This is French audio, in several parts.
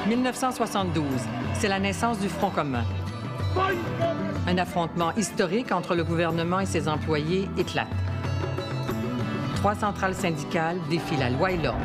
1972, c'est la naissance du Front commun. Un affrontement historique entre le gouvernement et ses employés éclate. 3 centrales syndicales défient la loi et l'ordre.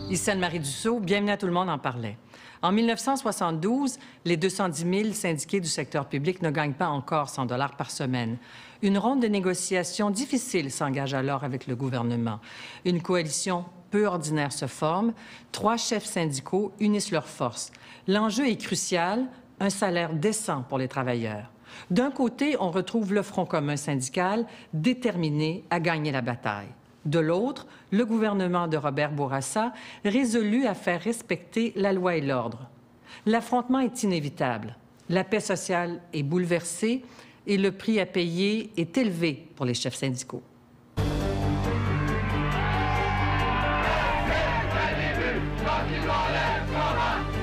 Ici Anne-Marie Dussault, bienvenue à Tout le monde en parlait. En 1972, les 210 000 syndiqués du secteur public ne gagnent pas encore 100 $ par semaine. Une ronde de négociations difficile s'engage alors avec le gouvernement. Une coalition peu ordinaire se forme. 3 chefs syndicaux unissent leurs forces. L'enjeu est crucial, un salaire décent pour les travailleurs. D'un côté, on retrouve le Front commun syndical déterminé à gagner la bataille. De l'autre, le gouvernement de Robert Bourassa, résolu à faire respecter la loi et l'ordre. L'affrontement est inévitable. La paix sociale est bouleversée et le prix à payer est élevé pour les chefs syndicaux.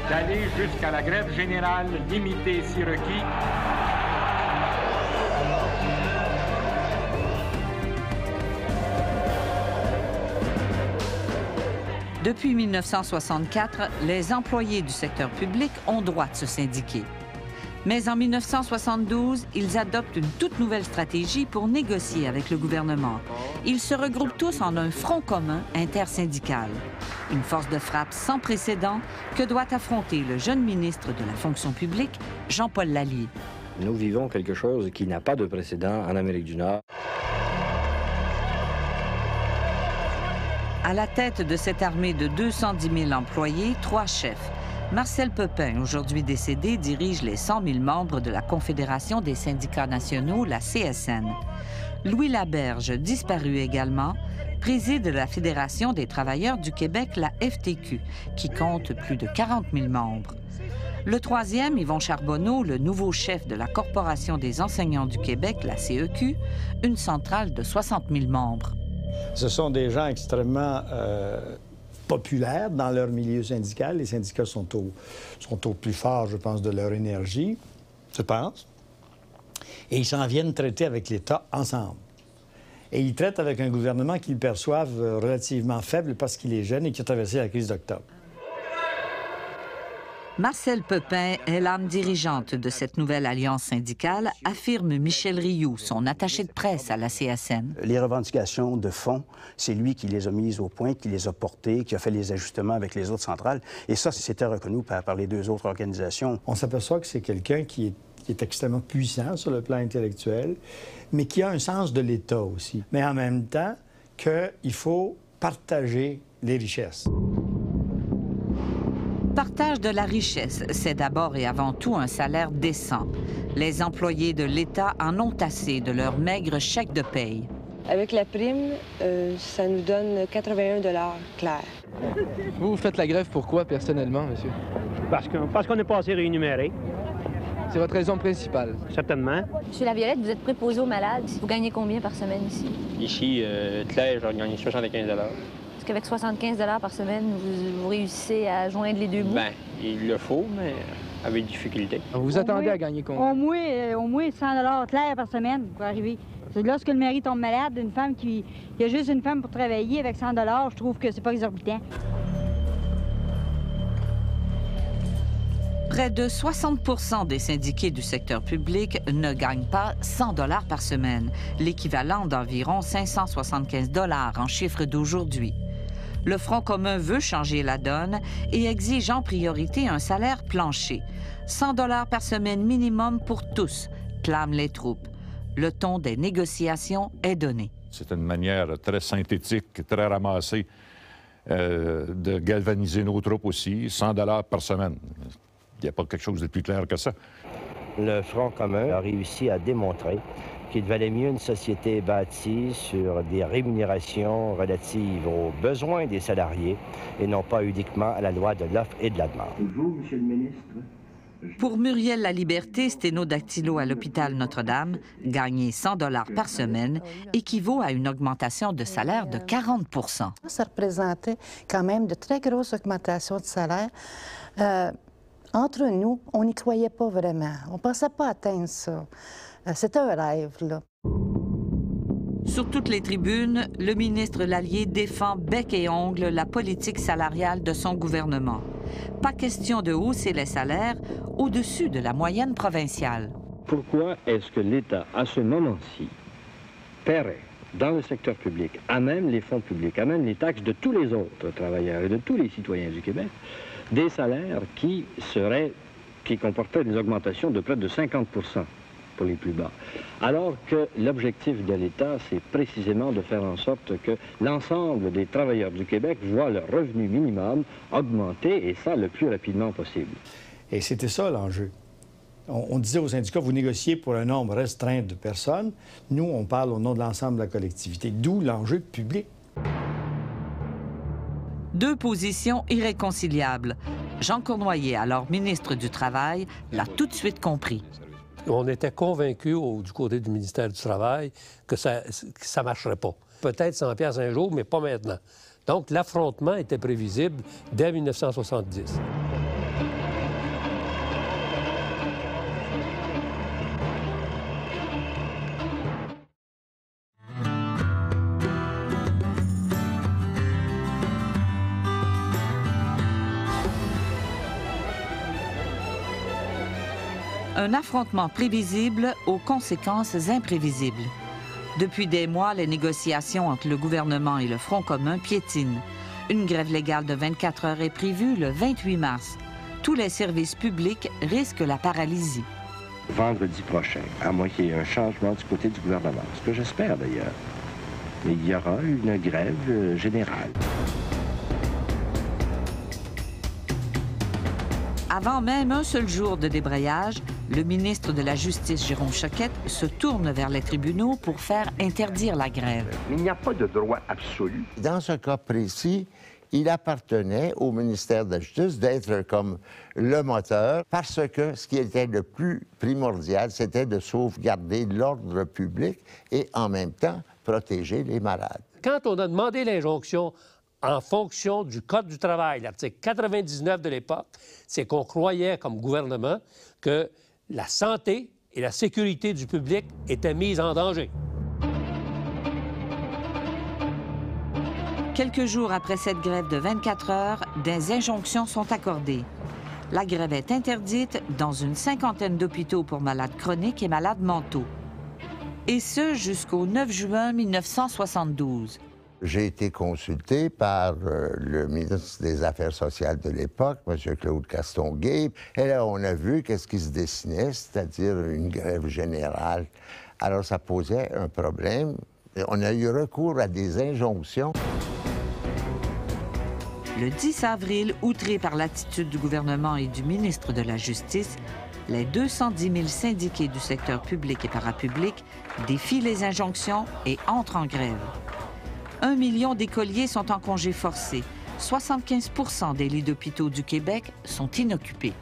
D'aller jusqu'à la grève générale limitée si requis. Depuis 1964, les employés du secteur public ont droit de se syndiquer. Mais en 1972, ils adoptent une toute nouvelle stratégie pour négocier avec le gouvernement. Ils se regroupent tous en un front commun intersyndical. Une force de frappe sans précédent que doit affronter le jeune ministre de la fonction publique, Jean-Paul Lallier. Nous vivons quelque chose qui n'a pas de précédent en Amérique du Nord. À la tête de cette armée de 210 000 employés, 3 chefs. Marcel Pepin, aujourd'hui décédé, dirige les 100 000 membres de la Confédération des syndicats nationaux, la CSN. Louis Laberge, disparu également, préside la Fédération des travailleurs du Québec, la FTQ, qui compte plus de 40 000 membres. Le 3e, Yvon Charbonneau, le nouveau chef de la Corporation des enseignants du Québec, la CEQ, une centrale de 60 000 membres. Ce sont des gens extrêmement populaires dans leur milieu syndical. Les syndicats sont au plus fort, je pense, de leur énergie, je pense. Et ils s'en viennent traiter avec l'État ensemble. Et ils traitent avec un gouvernement qu'ils perçoivent relativement faible parce qu'il est jeune et qui a traversé la crise d'octobre. Marcel Pepin est l'âme dirigeante de cette nouvelle alliance syndicale, affirme Michel Rioux, son attaché de presse à la CSN. Les revendications de fond, c'est lui qui les a mises au point, qui les a portées, qui a fait les ajustements avec les autres centrales. Et ça, c'était reconnu par les 2 autres organisations. On s'aperçoit que c'est quelqu'un qui est extrêmement puissant sur le plan intellectuel, mais qui a un sens de l'État aussi. Mais en même temps, qu'il faut partager les richesses. Partage de la richesse, c'est d'abord et avant tout un salaire décent. Les employés de l'État en ont assez de leur maigre chèque de paye. Avec la prime, ça nous donne 81 $ clair. Vous faites la grève pourquoi, personnellement, monsieur? Parce qu'on n'est pas assez rémunéré. C'est votre raison principale? Certainement. Monsieur Laviolette, vous êtes préposé aux malades. Vous gagnez combien par semaine ici? Ici, Claire, je gagne 75 $. Est-ce qu'avec 75 $ par semaine, vous réussissez à joindre les 2 bouts? Bien, il le faut, mais avec difficulté. Alors, vous attendez à gagner combien? Au moins 100 $ clair par semaine pour arriver. C'est lorsque le mari tombe malade, une femme il y a juste une femme pour travailler avec 100 $, je trouve que c'est pas exorbitant. Près de 60 des syndiqués du secteur public ne gagnent pas 100 $ par semaine, l'équivalent d'environ 575 $ en chiffres d'aujourd'hui. Le Front commun veut changer la donne et exige en priorité un salaire plancher. 100 $ par semaine minimum pour tous, clament les troupes. Le ton des négociations est donné. C'est une manière très synthétique, très ramassée de galvaniser nos troupes aussi. 100 $ par semaine. Il n'y a pas quelque chose de plus clair que ça. Le Front commun a réussi à démontrer qu'il valait mieux une société bâtie sur des rémunérations relatives aux besoins des salariés et non pas uniquement à la loi de l'offre et de la demande. Vous, Monsieur le ministre, Pour Muriel Laliberté, sténodactylo à l'hôpital Notre-Dame, gagner 100 $ par semaine équivaut à une augmentation de salaire de 40 %. Ça représentait quand même de très grosses augmentations de salaire. Entre nous, on n'y croyait pas vraiment. On ne pensait pas atteindre ça. C'était un rêve, là. Sur toutes les tribunes, le ministre Lallier défend bec et ongle la politique salariale de son gouvernement. Pas question de hausser les salaires au-dessus de la moyenne provinciale. Pourquoi est-ce que l'État, à ce moment-ci, paierait dans le secteur public, à même les fonds publics, à même les taxes de tous les autres travailleurs et de tous les citoyens du Québec, des salaires qui comportaient des augmentations de près de 50 % pour les plus bas. Alors que l'objectif de l'État, c'est précisément de faire en sorte que l'ensemble des travailleurs du Québec voient leur revenu minimum augmenter, et ça le plus rapidement possible. Et c'était ça l'enjeu. On disait aux syndicats, vous négociez pour un nombre restreint de personnes. Nous, on parle au nom de l'ensemble de la collectivité, d'où l'enjeu public. Deux positions irréconciliables. Jean Cournoyer, alors ministre du Travail, l'a tout de suite compris. On était convaincus du côté du ministère du Travail que ça ne marcherait pas. Peut-être 100 $ un jour, mais pas maintenant. Donc, l'affrontement était prévisible dès 1970. Un affrontement prévisible aux conséquences imprévisibles. Depuis des mois, les négociations entre le gouvernement et le Front commun piétinent. Une grève légale de 24 heures est prévue le 28 mars. Tous les services publics risquent la paralysie. Vendredi prochain, à moins qu'il y ait un changement du côté du gouvernement, ce que j'espère d'ailleurs, il y aura une grève générale. Avant même un seul jour de débrayage, le ministre de la Justice, Jérôme Choquette, se tourne vers les tribunaux pour faire interdire la grève. Il n'y a pas de droit absolu. Dans ce cas précis, il appartenait au ministère de la Justice d'être comme le moteur, parce que ce qui était le plus primordial, c'était de sauvegarder l'ordre public et en même temps protéger les malades. Quand on a demandé l'injonction en fonction du Code du travail, l'article 99 de l'époque, c'est qu'on croyait comme gouvernement que la santé et la sécurité du public étaient mises en danger. Quelques jours après cette grève de 24 heures, des injonctions sont accordées. La grève est interdite dans une 50aine d'hôpitaux pour malades chroniques et malades mentaux. Et ce, jusqu'au 9 juin 1972. J'ai été consulté par le ministre des Affaires sociales de l'époque, M. Claude Castonguay. Et là, on a vu qu'est-ce qui se dessinait, c'est-à-dire une grève générale. Alors, ça posait un problème. On a eu recours à des injonctions. Le 10 avril, outré par l'attitude du gouvernement et du ministre de la Justice, les 210 000 syndiqués du secteur public et parapublic défient les injonctions et entrent en grève. 1 million d'écoliers sont en congé forcé. 75 % des lits d'hôpitaux du Québec sont inoccupés.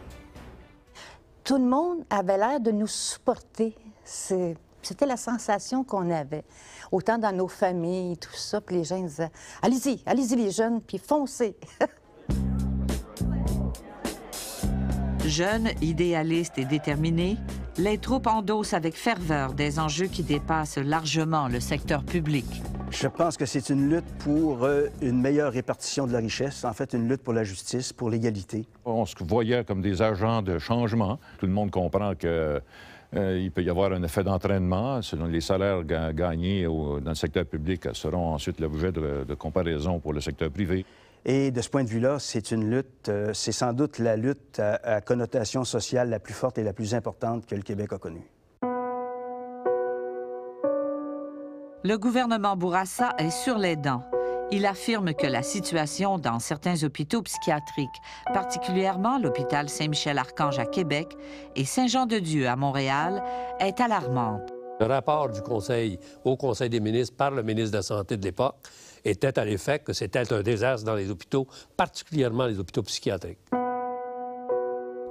Tout le monde avait l'air de nous supporter. C'était la sensation qu'on avait. Autant dans nos familles, tout ça, puis les gens disaient « Allez-y, allez-y les jeunes, puis foncez! » Jeunes, idéalistes et déterminés, les troupes endossent avec ferveur des enjeux qui dépassent largement le secteur public. Je pense que c'est une lutte pour une meilleure répartition de la richesse, en fait une lutte pour la justice, pour l'égalité. On se voyait comme des agents de changement. Tout le monde comprend que il peut y avoir un effet d'entraînement. Les salaires gagnés dans le secteur public seront ensuite l'objet de comparaison pour le secteur privé. Et de ce point de vue-là, c'est une lutte, c'est sans doute la lutte à connotation sociale la plus forte et la plus importante que le Québec a connue. Le gouvernement Bourassa est sur les dents. Il affirme que la situation dans certains hôpitaux psychiatriques, particulièrement l'hôpital Saint-Michel-Archange à Québec et Saint-Jean-de-Dieu à Montréal, est alarmante. Le rapport du Conseil au Conseil des ministres par le ministre de la Santé de l'époque était à l'effet que c'était un désastre dans les hôpitaux, particulièrement les hôpitaux psychiatriques.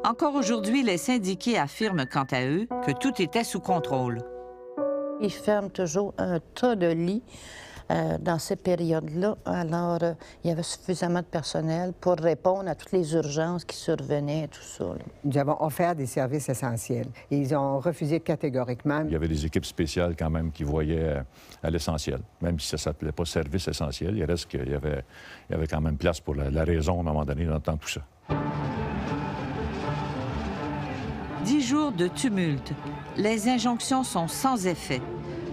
Encore aujourd'hui, les syndiqués affirment quant à eux que tout était sous contrôle. Ils ferment toujours un tas de lits dans ces périodes-là. Alors, il y avait suffisamment de personnel pour répondre à toutes les urgences qui survenaient et tout ça. Là. Nous avons offert des services essentiels. Et ils ont refusé catégoriquement. Il y avait des équipes spéciales quand même qui voyaient à l'essentiel. Même si ça ne s'appelait pas service essentiel, il reste qu'il y avait quand même place pour la raison à un moment donné dans tout ça. 10 jours de tumulte. Les injonctions sont sans effet.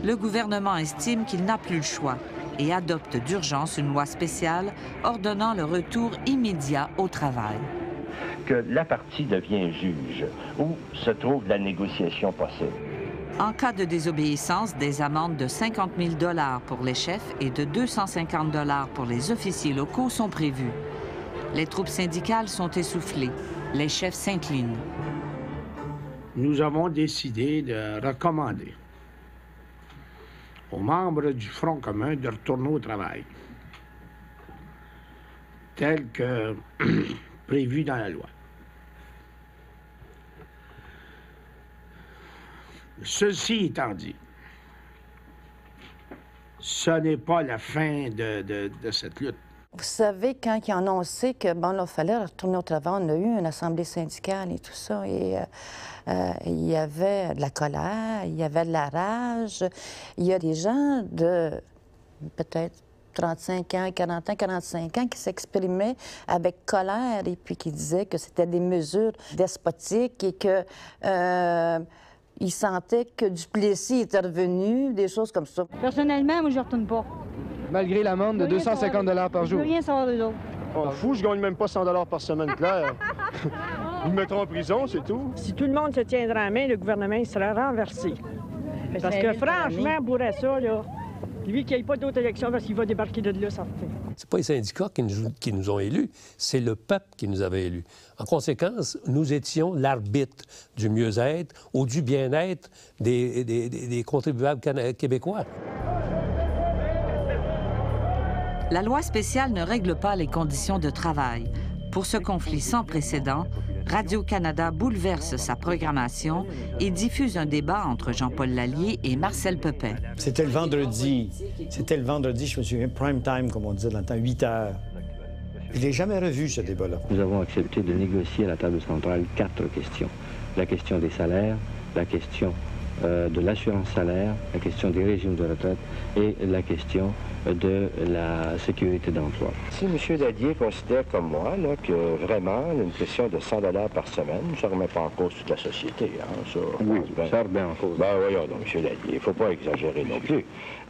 Le gouvernement estime qu'il n'a plus le choix et adopte d'urgence une loi spéciale ordonnant le retour immédiat au travail. Que la partie devient juge, où se trouve la négociation possible. En cas de désobéissance, des amendes de 50 000 $ pour les chefs et de 250 $ pour les officiers locaux sont prévues. Les troupes syndicales sont essoufflées. Les chefs s'inclinent. Nous avons décidé de recommander aux membres du Front commun de retourner au travail, tel que prévu dans la loi. Ceci étant dit, ce n'est pas la fin de cette lutte. Vous savez, quand ils ont annoncé que, bon, là, il fallait retourner au travail, on a eu une assemblée syndicale et tout ça, et il y avait de la colère, il y avait de la rage. Il y a des gens de peut-être 35 ans, 40 ans, 45 ans qui s'exprimaient avec colère et puis qui disaient que c'était des mesures despotiques et que ils sentaient que Duplessis était revenu, des choses comme ça. Personnellement, moi, je ne retourne pas. Malgré l'amende de 250 $ par jour. Je veux rien savoir d'eux autres. On fou, je gagne même pas 100 $ par semaine, Claire. Ils me mettront en prison, c'est tout. Si tout le monde se tiendrait à la main, le gouvernement il serait renversé. Parce que franchement, pour ça, là, lui qui n'ait pas d'autres élections parce qu'il va débarquer de là, ça fait. C'est pas les syndicats qui nous ont élus, c'est le peuple qui nous avait élus. En conséquence, nous étions l'arbitre du mieux-être ou du bien-être des contribuables québécois. La loi spéciale ne règle pas les conditions de travail. Pour ce conflit sans précédent, Radio-Canada bouleverse sa programmation et diffuse un débat entre Jean-Paul Lallier et Marcel Pepin. C'était le vendredi, je me souviens, prime time, comme on disait dans le temps, 8 heures. Je ne l'ai jamais revu, ce débat-là. Nous avons accepté de négocier à la table centrale 4 questions. La question des salaires, la question de l'assurance salaire, la question des régimes de retraite et la question de la sécurité d'emploi. Si M. Lallier considère comme moi là, que vraiment une question de 100 $ par semaine, ça ne remet pas en cause toute la société. Hein, ça, oui, ça remet en cause. Ben voyons donc, M. Lallier, il ne faut pas exagérer non plus.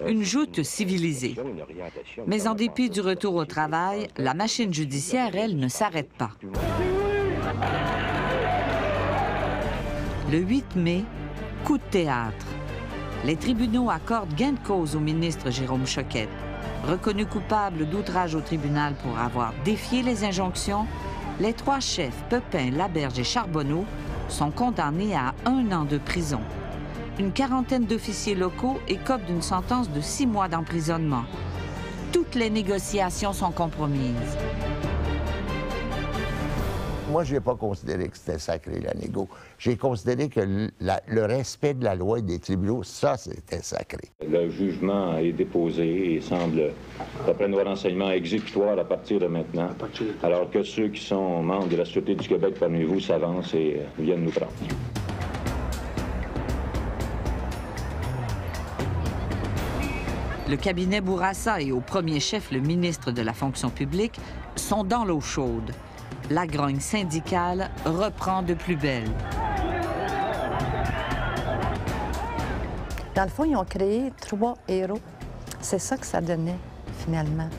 Une joute civilisée. Mais en dépit du retour au travail, la machine judiciaire, elle, ne s'arrête pas. Le 8 mai, coup de théâtre. Les tribunaux accordent gain de cause au ministre Jérôme Choquette. Reconnu coupable d'outrage au tribunal pour avoir défié les injonctions, les 3 chefs, Pepin, Laberge et Charbonneau, sont condamnés à 1 an de prison. Une quarantaine d'officiers locaux écopent d'une sentence de 6 mois d'emprisonnement. Toutes les négociations sont compromises. Moi, je n'ai pas considéré que c'était sacré, la négo. J'ai considéré que le respect de la loi et des tribunaux, ça, c'était sacré. Le jugement est déposé et semble, d'après nos renseignements, exécutoire à partir de maintenant, alors que ceux qui sont membres de la Sûreté du Québec parmi vous s'avancent et viennent nous prendre. Le cabinet Bourassa et au premier chef le ministre de la fonction publique sont dans l'eau chaude. La grogne syndicale reprend de plus belle. Dans le fond, ils ont créé 3 héros. C'est ça que ça donnait, finalement.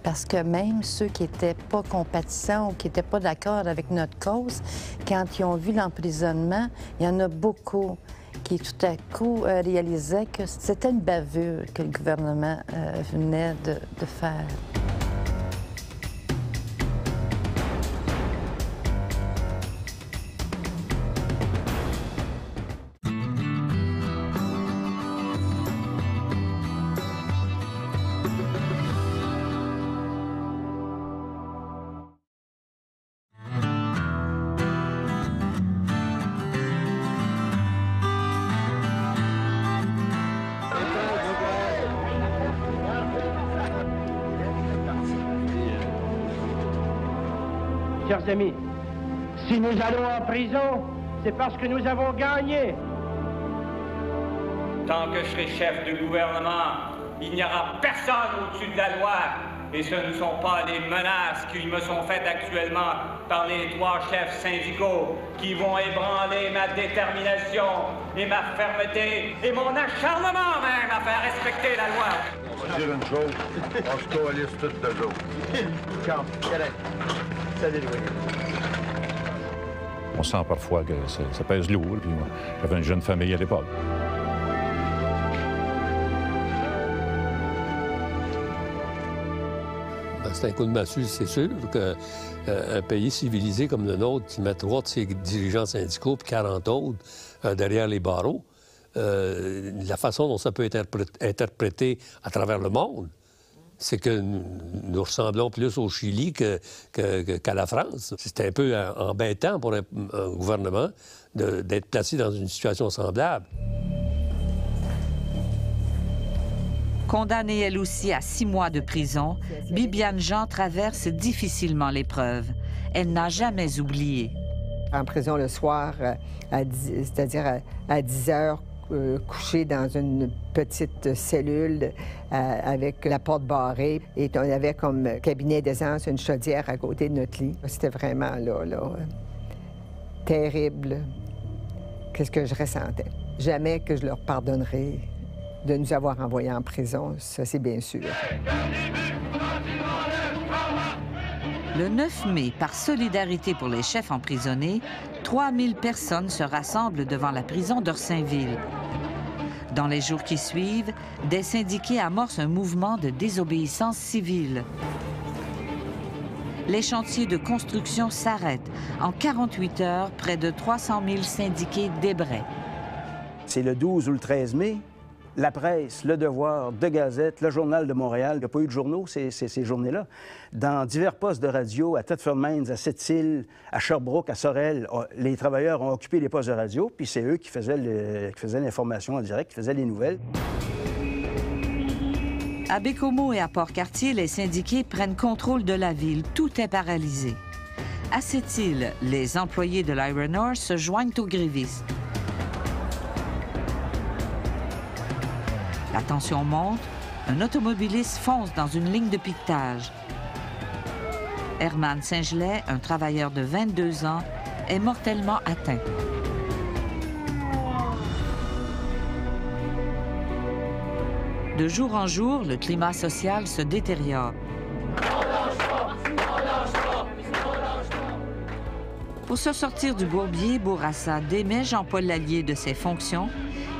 Parce que même ceux qui n'étaient pas compatissants ou qui n'étaient pas d'accord avec notre cause, quand ils ont vu l'emprisonnement, il y en a beaucoup qui, tout à coup, réalisaient que c'était une bavure que le gouvernement venait de faire. chers amis, si nous allons en prison, c'est parce que nous avons gagné. Tant que je serai chef de gouvernement, il n'y aura personne au-dessus de la loi. Et ce ne sont pas les menaces qui me sont faites actuellement par les 3 chefs syndicaux qui vont ébranler ma détermination et ma fermeté et mon acharnement même à faire respecter la loi. On va dire une chose, on se coalise toutes de jour. On sent parfois que ça pèse lourd. Puis moi, j'avais une jeune famille à l'époque. C'est un coup de massue, c'est sûr, qu'un pays civilisé comme le nôtre, qui met 3 de ses dirigeants syndicaux puis 40 autres derrière les barreaux, la façon dont ça peut être interprété à travers le monde, c'est que nous ressemblons plus au Chili qu'à la France. C'est un peu embêtant pour un gouvernement d'être placé dans une situation semblable. Condamnée elle aussi à 6 mois de prison, Bibiane Jean traverse difficilement l'épreuve. Elle n'a jamais oublié. En prison le soir, c'est-à-dire à 10 heures, couchée dans une petite cellule avec la porte barrée. Et on avait comme cabinet d'aisance une chaudière à côté de notre lit. C'était vraiment terrible. Qu'est-ce que je ressentais? Jamais que je leur pardonnerai de nous avoir envoyés en prison, ça c'est bien sûr. Le 9 mai, par solidarité pour les chefs emprisonnés, 3000 personnes se rassemblent devant la prison d'Orsainville. Dans les jours qui suivent, des syndiqués amorcent un mouvement de désobéissance civile. Les chantiers de construction s'arrêtent. En 48 heures, près de 300 000 syndiqués débraient. C'est le 12 ou le 13 mai. La presse, Le Devoir, De Gazette, Le Journal de Montréal, il n'y a pas eu de journaux ces journées-là. Dans divers postes de radio, à Thetford Mines, à Sept-Îles, à Sherbrooke, à Sorel, les travailleurs ont occupé les postes de radio, puis c'est eux qui faisaient l'information en direct, qui faisaient les nouvelles. À Bécomo et à Port-Cartier, les syndiqués prennent contrôle de la ville. Tout est paralysé. À Sept-Îles, les employés de l'Iron Ore se joignent aux grévistes. La tension monte, un automobiliste fonce dans une ligne de piquetage. Herman Saint-Gelais, un travailleur de 22 ans, est mortellement atteint. De jour en jour, le climat social se détériore. Pour se sortir du bourbier, Bourassa démet Jean-Paul Lallier de ses fonctions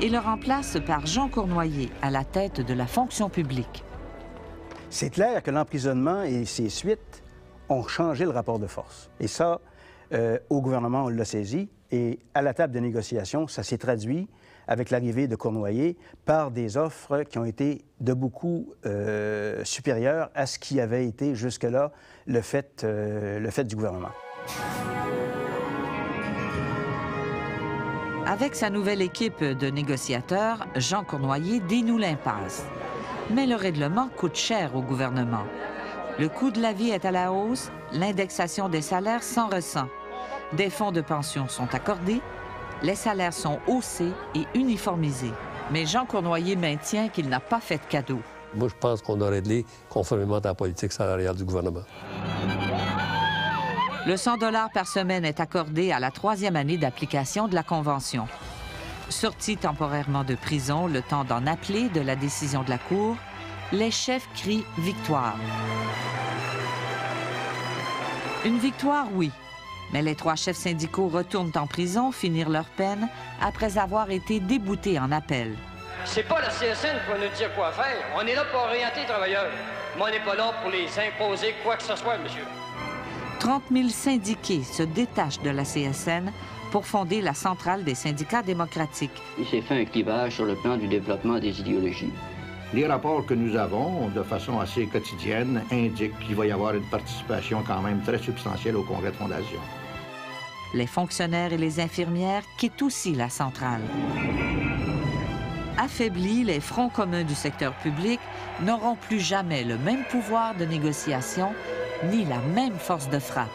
et le remplace par Jean Cournoyer à la tête de la fonction publique. C'est clair que l'emprisonnement et ses suites ont changé le rapport de force. Et ça, au gouvernement, on l'a saisi. Et à la table de négociation, ça s'est traduit avec l'arrivée de Cournoyer par des offres qui ont été de beaucoup supérieures à ce qui avait été jusque-là le fait du gouvernement. Avec sa nouvelle équipe de négociateurs, Jean Cournoyer dénoue l'impasse. Mais le règlement coûte cher au gouvernement. Le coût de la vie est à la hausse, l'indexation des salaires s'en ressent. Des fonds de pension sont accordés, les salaires sont haussés et uniformisés. Mais Jean Cournoyer maintient qu'il n'a pas fait de cadeau. Moi, je pense qu'on a réglé conformément à la politique salariale du gouvernement. Le 100 $ par semaine est accordé à la 3e année d'application de la Convention. Sortis temporairement de prison, le temps d'en appeler de la décision de la Cour, les chefs crient « victoire ». Une victoire, oui, mais les 3 chefs syndicaux retournent en prison, finir leur peine, après avoir été déboutés en appel. C'est pas la CSN qui va nous dire quoi faire. On est là pour orienter les travailleurs, mais on n'est pas là pour les imposer quoi que ce soit, monsieur. 30 000 syndiqués se détachent de la CSN pour fonder la centrale des syndicats démocratiques. Il s'est fait un clivage sur le plan du développement des idéologies. Les rapports que nous avons, de façon assez quotidienne, indiquent qu'il va y avoir une participation quand même très substantielle au congrès de fondation. Les fonctionnaires et les infirmières quittent aussi la centrale. Affaiblis, les fronts communs du secteur public n'auront plus jamais le même pouvoir de négociation ni la même force de frappe.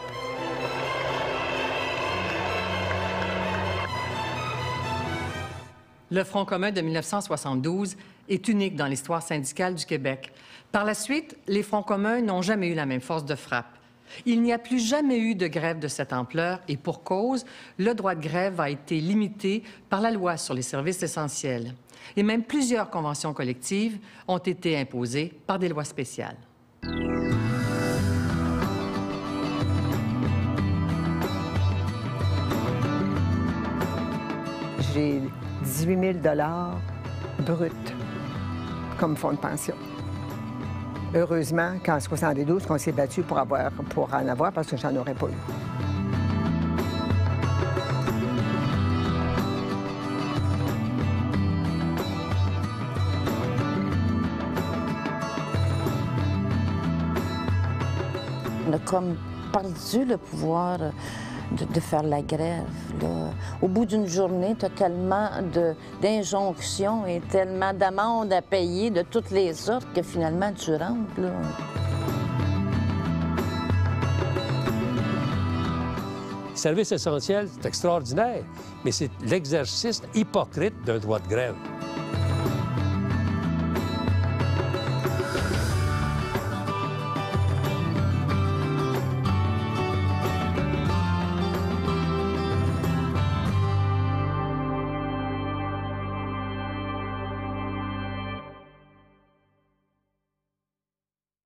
Le Front commun de 1972 est unique dans l'histoire syndicale du Québec. Par la suite, les Fronts communs n'ont jamais eu la même force de frappe. Il n'y a plus jamais eu de grève de cette ampleur et pour cause, le droit de grève a été limité par la loi sur les services essentiels. Et même plusieurs conventions collectives ont été imposées par des lois spéciales. J'ai 18 000 $ bruts comme fonds de pension. Heureusement qu'en 72, qu'on s'est battu pour en avoir parce que j'en aurais pas eu. On a comme perdu le pouvoir de faire la grève. Là. Au bout d'une journée, tu as tellement d'injonctions et tellement d'amendes à payer de toutes les sortes que finalement tu rentres. Là. Service essentiel, c'est extraordinaire, mais c'est l'exercice hypocrite d'un droit de grève.